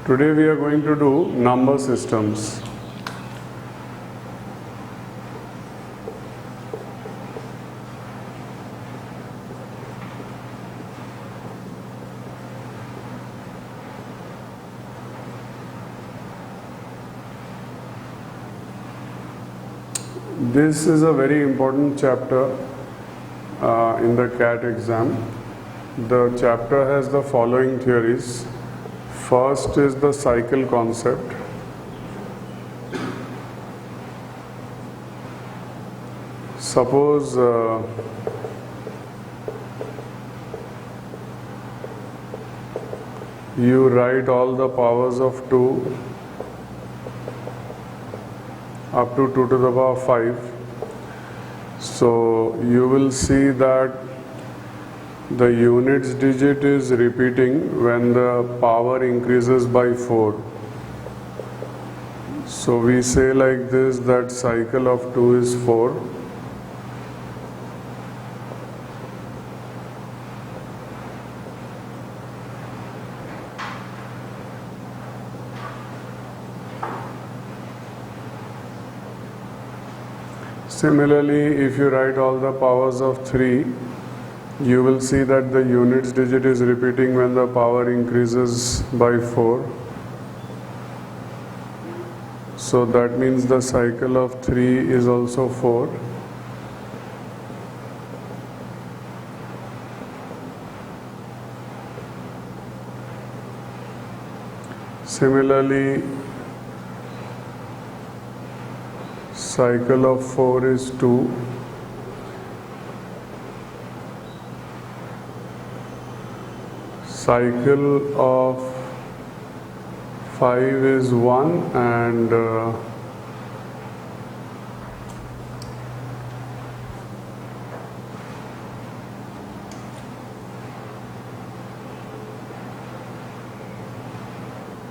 Today we are going to do number systems. This is a very important chapter in the CAT exam. The chapter has the following theories. First is the cycle concept. Suppose you write all the powers of 2 up to 2 to the power 5. So you will see that the units digit is repeating when the power increases by 4. So we say like this, that cycle of 2 is 4. Similarly, if you write all the powers of 3, you will see that the units digit is repeating when the power increases by 4. So that means the cycle of 3 is also 4. Similarly, cycle of 4 is 2. Cycle of 5 is 1 and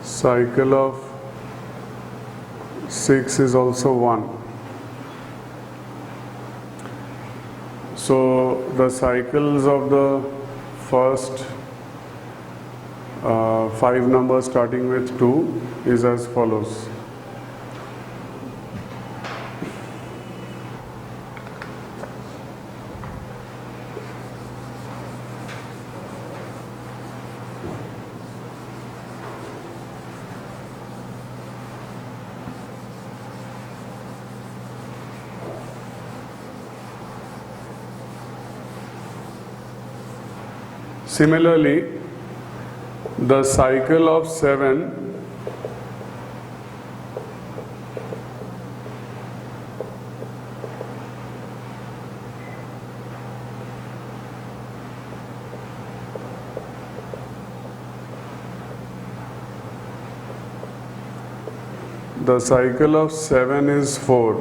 cycle of 6 is also 1. So the cycles of the first 5 numbers starting with 2 is as follows. Similarly, the cycle of 7 is 4.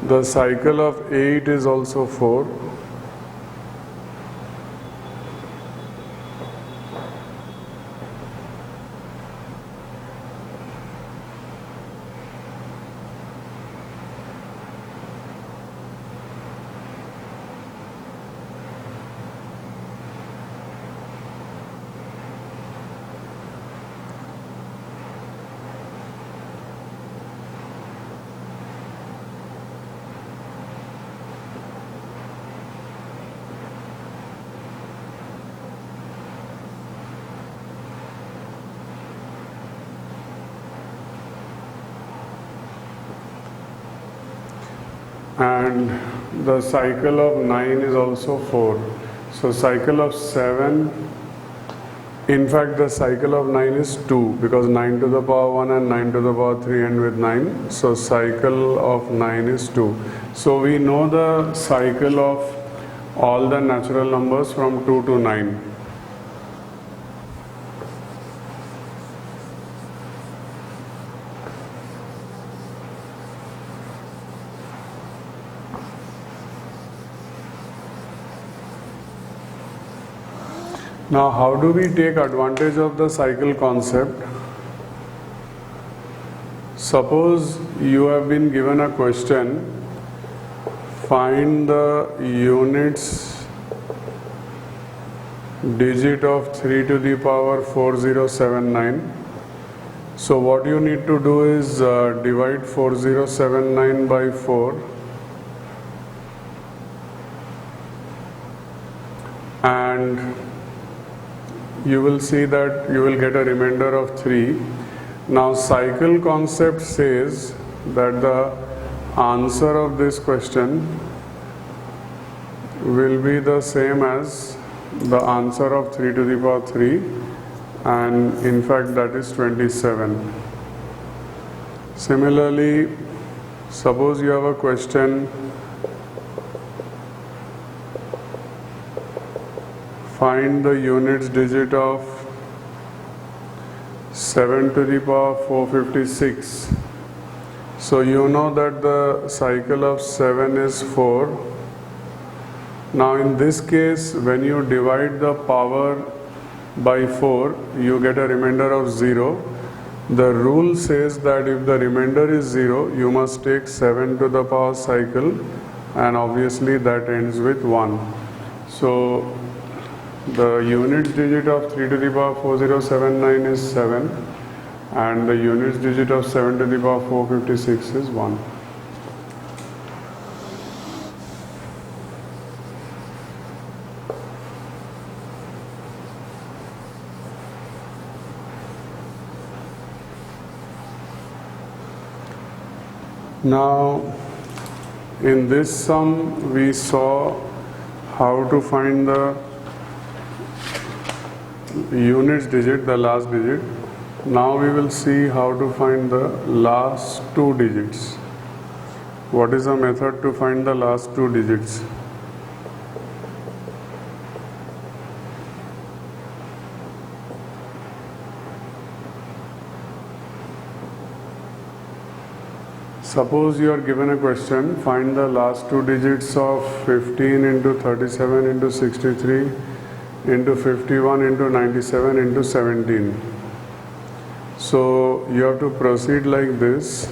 The cycle of 8 is also 4. And the cycle of 9 is also 4. So cycle of 7, in fact the cycle of 9 is 2 because 9 to the power 1 and 9 to the power 3 end with 9. So cycle of 9 is 2. So we know the cycle of all the natural numbers from 2 to 9. Now, how do we take advantage of the cycle concept? Suppose you have been given a question, find the units digit of 3 to the power 4079. So what you need to do is divide 4079 by 4 and you will see that you will get a remainder of 3. Now cycle concept says that the answer of this question will be the same as the answer of 3 to the power 3, and in fact that is 27. Similarly, suppose you have a question, find the units digit of 7 to the power 456. So you know that the cycle of 7 is 4. Now in this case, when you divide the power by 4, you get a remainder of 0. The rule says that if the remainder is 0, you must take 7 to the power cycle, and obviously that ends with 1. So the units digit of 3 to the power 4079 is 7, and the units digit of 7 to the power 456 is 1. Now, in this sum, we saw how to find the units digit, the last digit. Now we will see how to find the last 2 digits. What is the method to find the last 2 digits? Suppose you are given a question, find the last 2 digits of 15 into 37 into 63 into 51 into 97 into 17. So you have to proceed like this.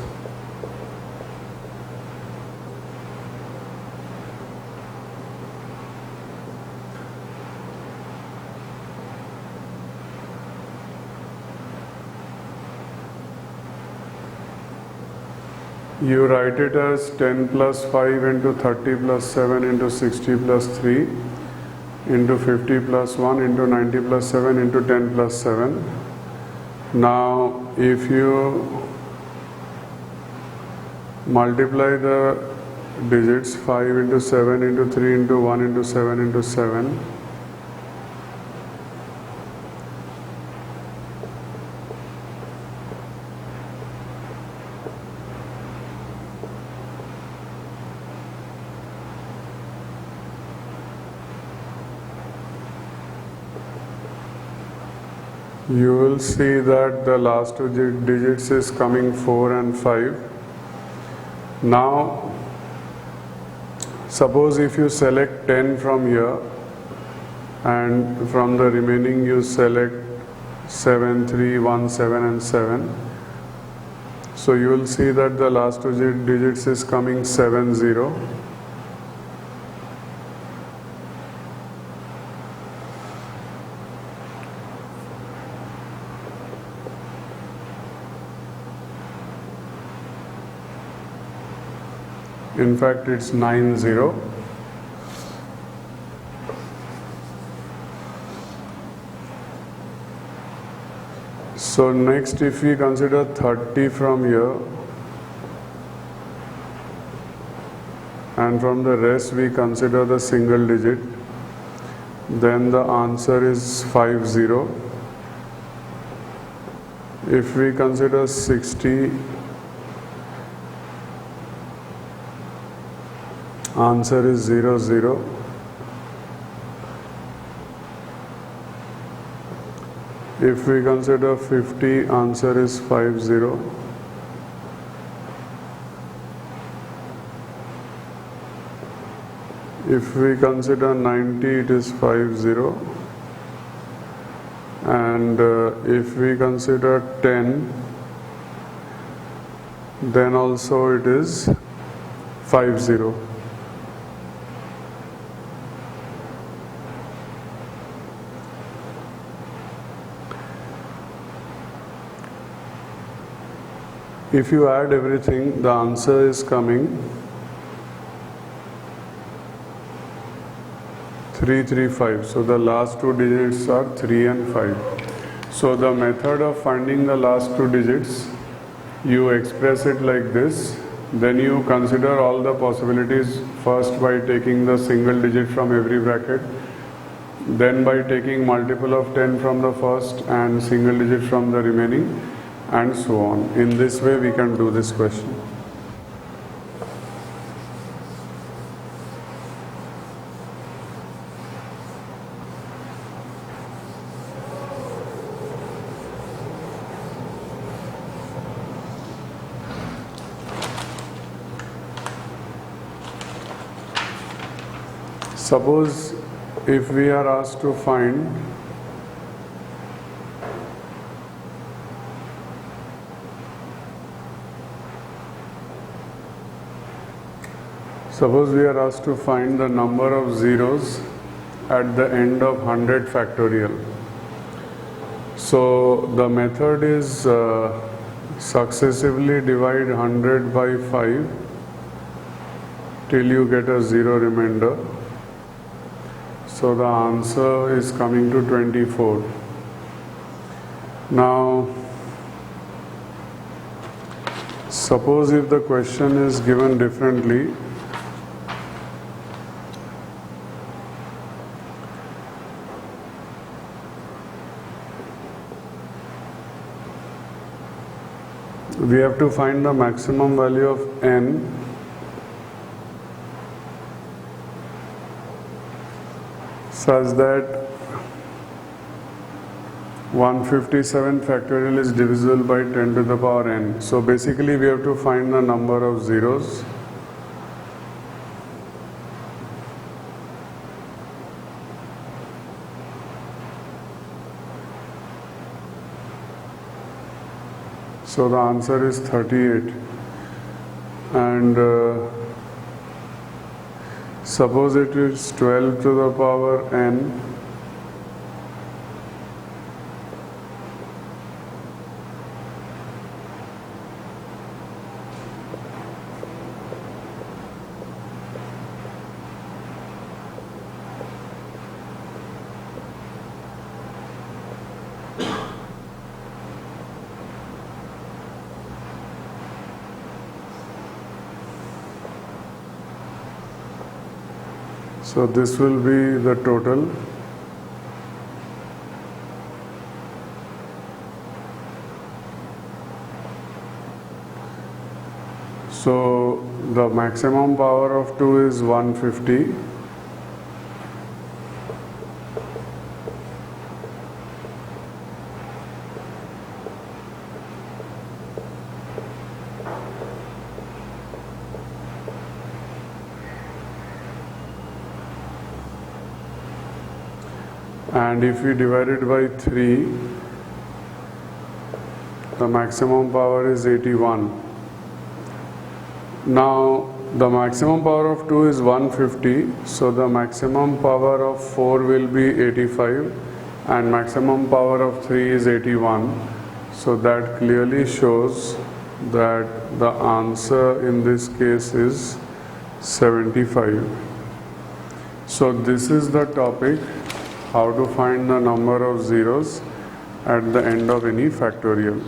You write it as 10 plus 5 into 30 plus 7 into 60 plus 3 into 50 plus 1 into 90 plus 7 into 10 plus 7. Now if you multiply the digits 5 into 7 into 3 into 1 into 7 into 7, you will see that the last 2 digits is coming 4 and 5. Now, suppose if you select 10 from here and from the remaining you select 7, 3, 1, 7 and 7. So you will see that the last 2 digits is coming 7, 0. In fact, it's 9, 0. So next, if we consider 30 from here, and from the rest we consider the single digit, then the answer is 5, 0. If we consider 60, answer is 0, 0. If we consider 50, answer is 5, 0. If we consider 90, it is 5, 0. and if we consider 10, then also it is 50. If you add everything, the answer is coming 335. So the last two digits are 3 and 5. So the method of finding the last two digits, you express it like this. Then you consider all the possibilities first by taking the single digit from every bracket, then by taking multiple of 10 from the first and single digit from the remaining, and so on. In this way we can do this question. Suppose if we are asked to find the number of zeros at the end of 100 factorial. So the method is successively divide 100 by 5 till you get a zero remainder. So the answer is coming to 24. Now, suppose if the question is given differently, we have to find the maximum value of n such that 157 factorial is divisible by 10 to the power n. So basically we have to find the number of zeros. So the answer is 38. And suppose it is 12 to the power n. So this will be the total. So the maximum power of 2 is 150. And if we divide it by 3, the maximum power is 81. Now the maximum power of 2 is 150, so the maximum power of 4 will be 85 and maximum power of 3 is 81. So that clearly shows that the answer in this case is 75. So this is the topic, how to find the number of zeros at the end of any factorial.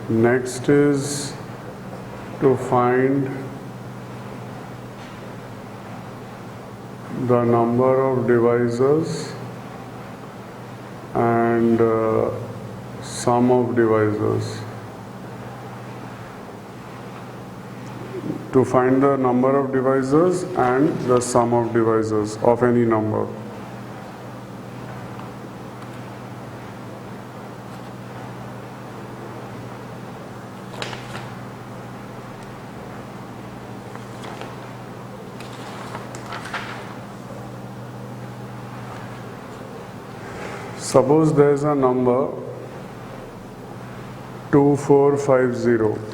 Next is to find the number of divisors and sum of divisors. to find the number of divisors and the sum of divisors of any number. Suppose there is a number 2450.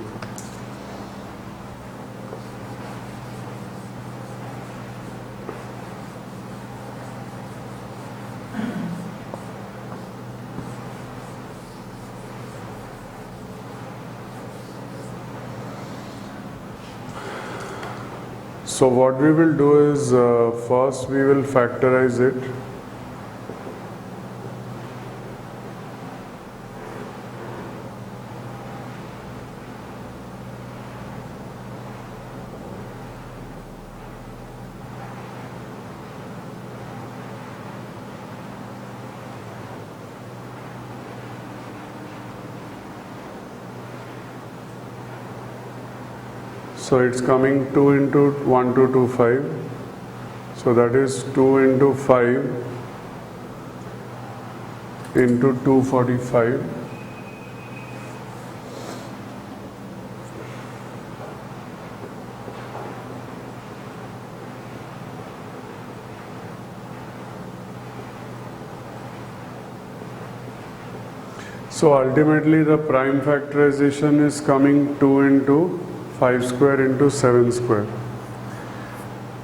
So what we will do is first we will factorize it. So it's coming 2 into 1225. So that is 2 into 5 into 245. So ultimately the prime factorization is coming 2 into 5 square into 7 square.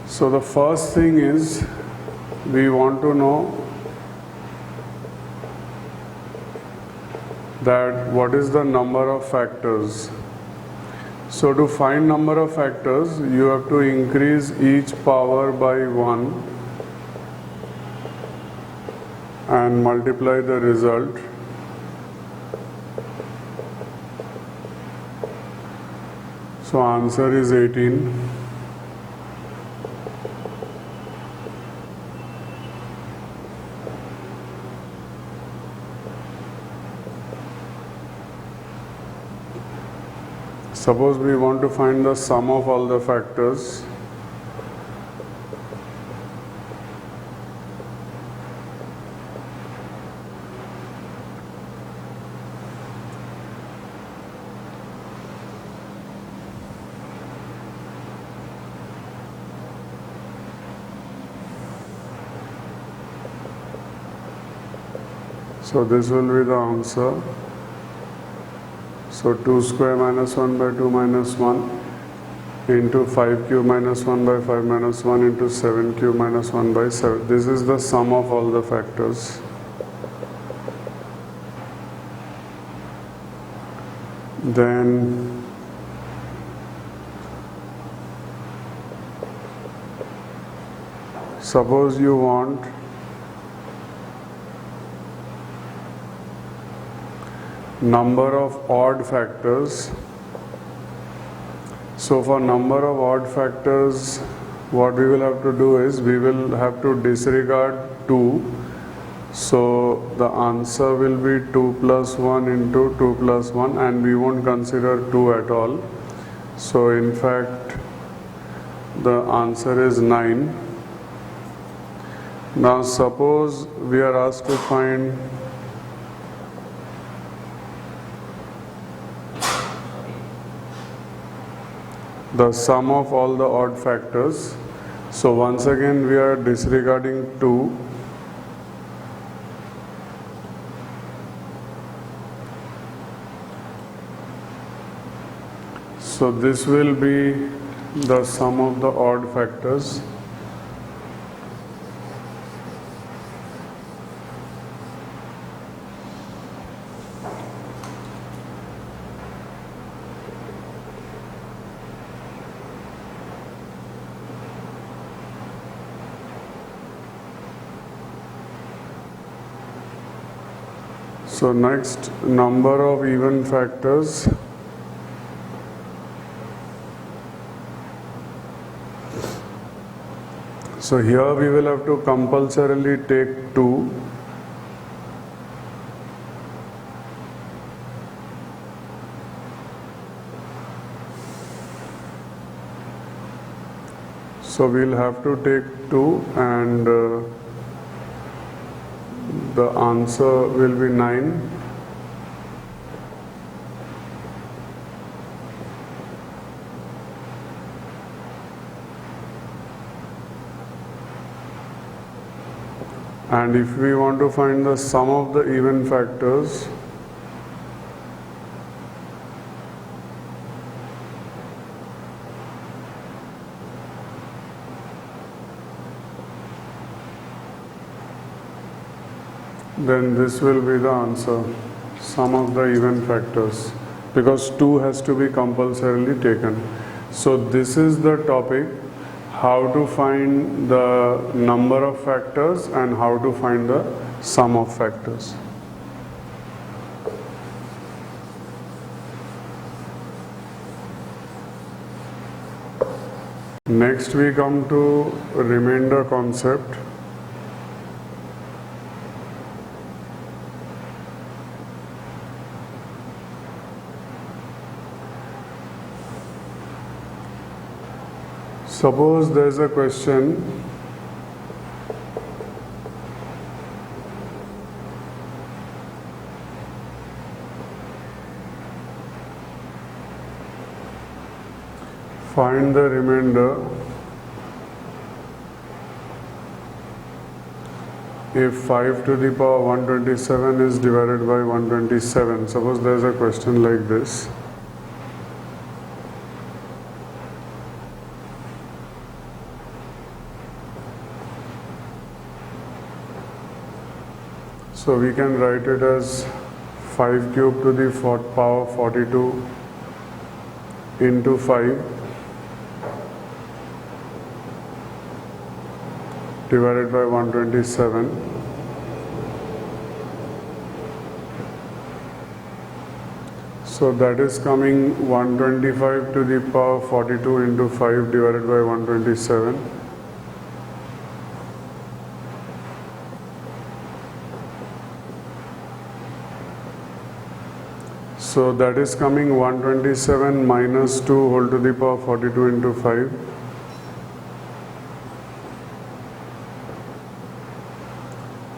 So the first thing is we want to know that what is the number of factors. So to find number of factors, you have to increase each power by 1 and multiply the result. So answer is 18. Suppose we want to find the sum of all the factors. So this will be the answer. So 2 square minus 1 by 2 minus 1 into 5 cube minus 1 by 5 minus 1 into 7 cube minus 1 by 7. This is the sum of all the factors. Then suppose you want number of odd factors. So for number of odd factors, what we will have to do is we will have to disregard 2. So the answer will be 2 plus 1 into 2 plus 1, and we won't consider 2 at all. So in fact the answer is 9. Now suppose we are asked to find the sum of all the odd factors. So once again we are disregarding 2. So this will be the sum of the odd factors. So next, number of even factors. So here we will have to compulsorily take 2. So we'll have to take 2 and the answer will be 9. And if we want to find the sum of the even factors, then this will be the answer, sum of the even factors, because 2 has to be compulsorily taken. So this is the topic, how to find the number of factors and how to find the sum of factors. Next we come to remainder concept. Suppose there is a question, find the remainder if 5 to the power 127 is divided by 127. Suppose there is a question like this. So we can write it as 5 cubed to the power 42 into 5 divided by 127. So that is coming 125 to the power 42 into 5 divided by 127. So that is coming 127 minus 2 whole to the power 42 into 5.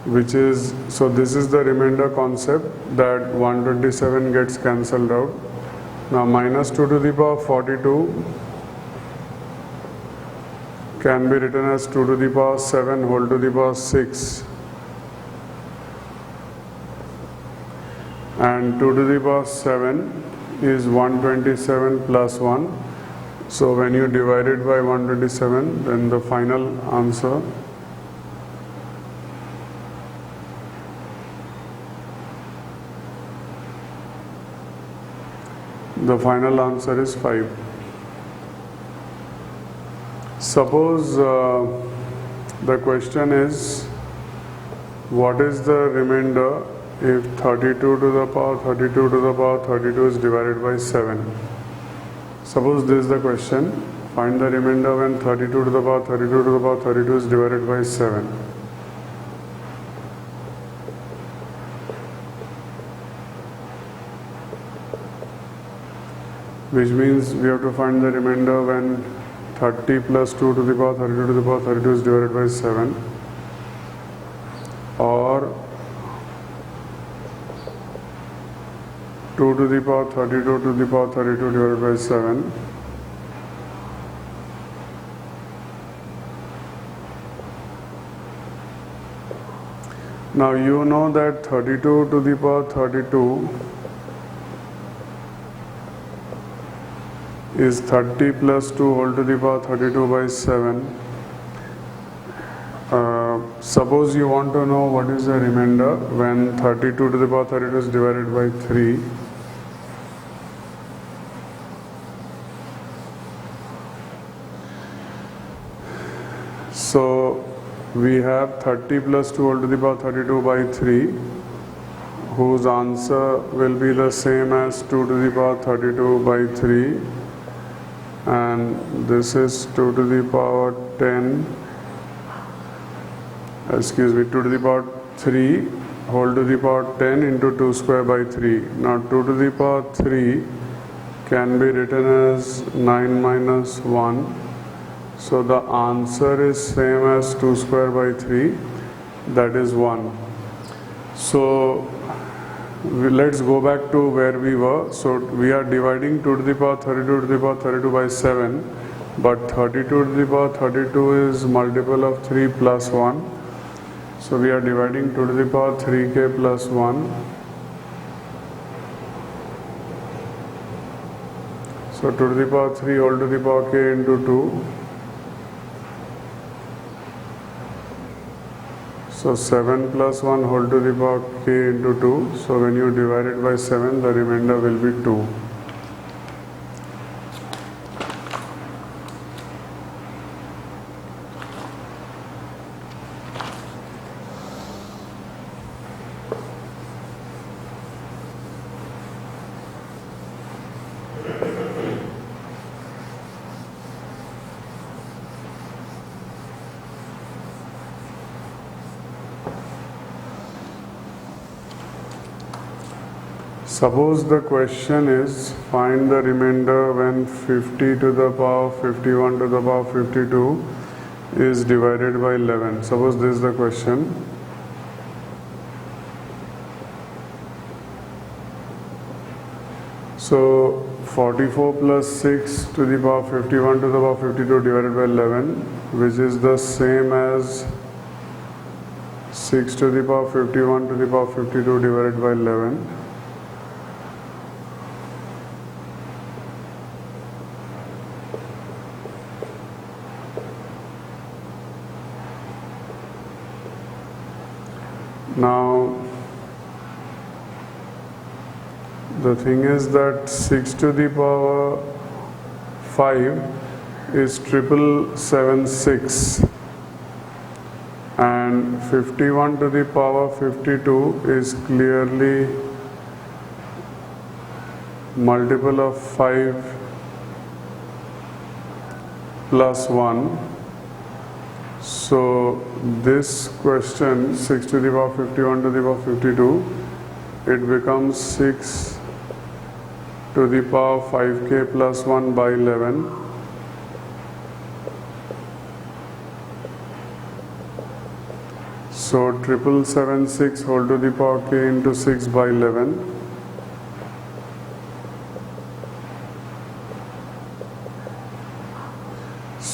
Which is, so this is the remainder concept, that 127 gets cancelled out. Now minus 2 to the power 42 can be written as 2 to the power 7 whole to the power 6. And 2 to the power 7 is 127 plus 1. So when you divide it by 127, then the final answer is 5. Suppose the question is, what is the remainder if 32 to the power 32 to the power 32 is divided by 7? Suppose this is the question, find the remainder when 32 to the power 32 to the power 32 is divided by 7. Which means we have to find the remainder when 30 plus 2 to the power 32 to the power 32 is divided by 7, or 2 to the power 32 to the power 32 divided by 7. Now you know that 32 to the power 32 is 30 plus 2 whole to the power 32 by 7. Suppose you want to know what is the remainder when 32 to the power 32 is divided by 3. So we have 30 plus 2 whole to the power 32 by 3, whose answer will be the same as 2 to the power 32 by 3, and this is 2 to the power 2 to the power 3 whole to the power 10 into 2 square by 3. Now 2 to the power 3 can be written as 9 minus 1. So the answer is same as 2 square by 3, that is 1. So let's go back to where we were. So we are dividing 2 to the power 32 to the power 32 by 7, but 32 to the power 32 is multiple of 3 plus 1. So we are dividing 2 to the power 3k plus 1. So 2 to the power 3 whole to the power k into 2. So 7 plus 1 whole to the power k into 2. So when you divide it by 7, the remainder will be 2. Suppose the question is find the remainder when 50 to the power 51 to the power 52 is divided by 11. Suppose this is the question. So 44 plus 6 to the power 51 to the power 52 divided by 11, which is the same as 6 to the power 51 to the power 52 divided by 11. Now the thing is that 6 to the power 5 is 7776 and 51 to the power 52 is clearly multiple of 5 plus 1. So this question 6 to the power 51 to the power 52, it becomes 6 to the power 5k plus 1 by 11. So 7776 whole to the power k into 6 by 11.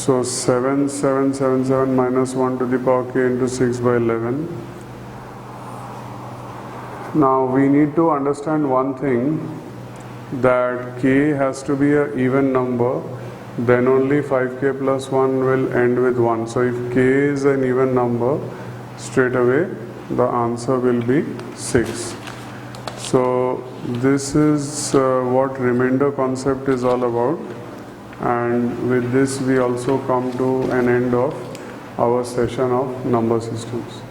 So 7777 minus 1 to the power k into 6 by 11. Now we need to understand one thing, that k has to be an even number, then only 5k plus 1 will end with 1. So if k is an even number, straight away the answer will be 6. So this is what remainder concept is all about. And with this we also come to an end of our session of number systems.